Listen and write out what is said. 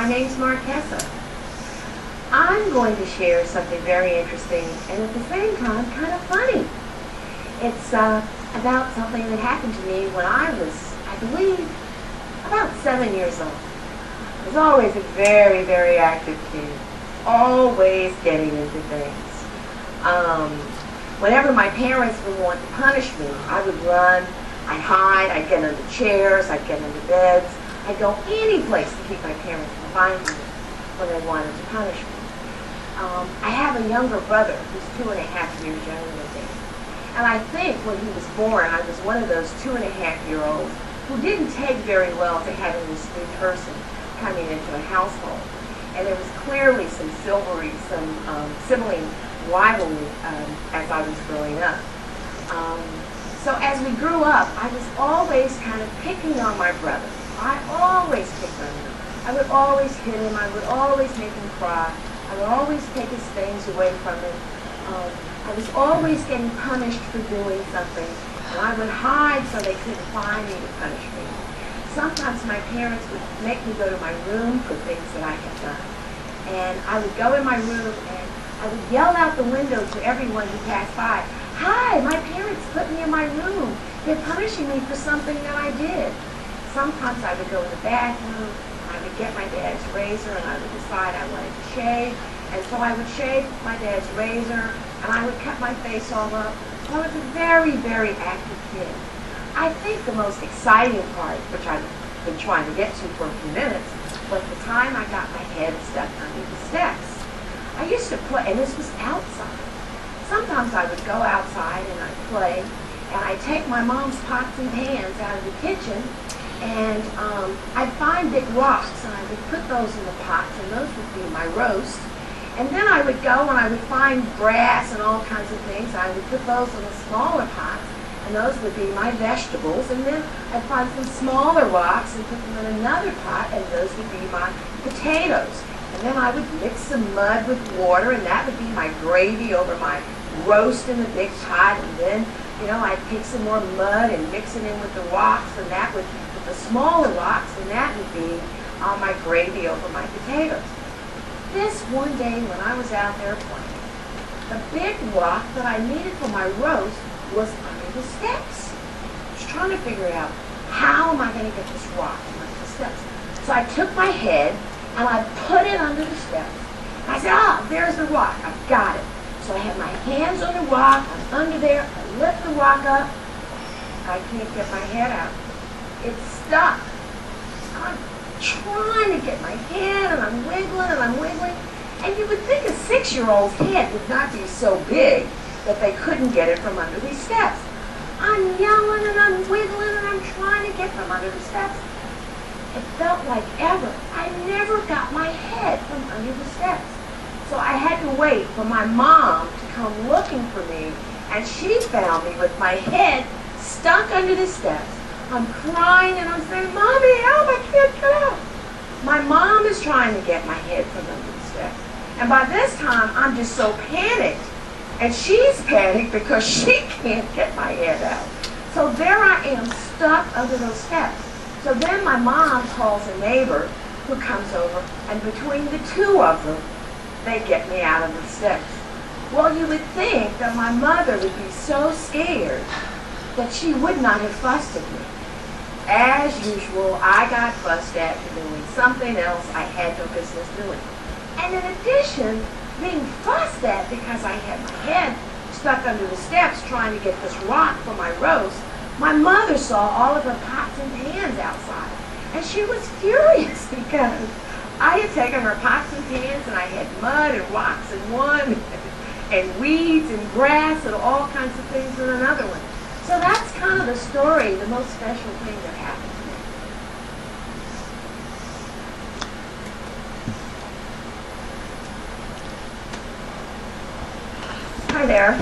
My name's Marquessa. I'm going to share something very interesting and at the same time kind of funny. It's about something that happened to me when I was, I believe, about 7 years old. I was always a very, very active kid, always getting into things. Whenever my parents would want to punish me, I would run, I'd hide, I'd get under chairs, I'd get under beds. I'd go any place to keep my parents from finding me when they wanted to punish me. I have a younger brother who's 2.5 years younger than me. And I think when he was born, I was one of those 2.5-year-olds who didn't take very well to having this new person coming into a household. And there was clearly some sibling rivalry as I was growing up. So as we grew up, I was always kind of picking on my brother. I always picked on him. I would always hit him. I would always make him cry. I would always take his things away from him. I was always getting punished for doing something, and I would hide so they couldn't find me to punish me. Sometimes my parents would make me go to my room for things that I had done. And I would go in my room and I would yell out the window to everyone who passed by, "Hi, my parents put me in my room. They're punishing me for something that I did." Sometimes I would go in the bathroom, I would get my dad's razor, and I would decide I wanted to shave. And so I would shave my dad's razor, and I would cut my face all up. So I was a very, very active kid. I think the most exciting part, which I've been trying to get to for a few minutes, was the time I got my head stuck under the steps. I used to play, and this was outside. Sometimes I would go outside and I'd play, and I'd take my mom's pots and pans out of the kitchen, and I'd find big rocks, and I would put those in the pots, and those would be my roast. And then I would go and I would find brass and all kinds of things. I would put those in the smaller pots, and those would be my vegetables. And then I'd find some smaller rocks and put them in another pot, and those would be my potatoes. And then I would mix some mud with water, and that would be my gravy over my roast in the big pot. And then, I'd take some more mud and mix it in with the rocks, and that would, with the smaller rocks, and that would be my gravy over my potatoes. This one day when I was out there playing, the big rock that I needed for my roast was under the steps. I was trying to figure out, how am I going to get this rock under the steps? So I took my head and I put it under the steps. And I said, there's the rock. I've got it. So I had my hands on the rock. I'm under there. I lift the rock up. I can't get my head out. It's stuck. So I'm trying to get my head, and I'm wiggling and I'm wiggling. And you would think a 6-year-old's head would not be so big that they couldn't get it from under these steps. I'm yelling and I'm wiggling and I'm trying to get from under the steps. It felt like ever. I never got my head from under the steps. So I had to wait for my mom to come looking for me, and she found me with my head stuck under the steps. I'm crying and I'm saying, "Mommy, help, I can't get out." My mom is trying to get my head from under the steps. And by this time, I'm just so panicked. And she's panicked because she can't get my head out. So there I am, stuck under those steps. So then my mom calls a neighbor who comes over, and between the two of them, they get me out of the steps. Well, you would think that my mother would be so scared that she would not have fussed at me. As usual, I got fussed at for doing something else I had no business doing. And in addition, being fussed at because I had my head stuck under the steps trying to get this rock for my roast, my mother saw all of her pots and pans outside. And she was furious because I had taken her pots and pans and I had mud and rocks in one, and weeds and grass and all kinds of things in another one. So that's kind of the story, the most special thing that happened to me. Hi there.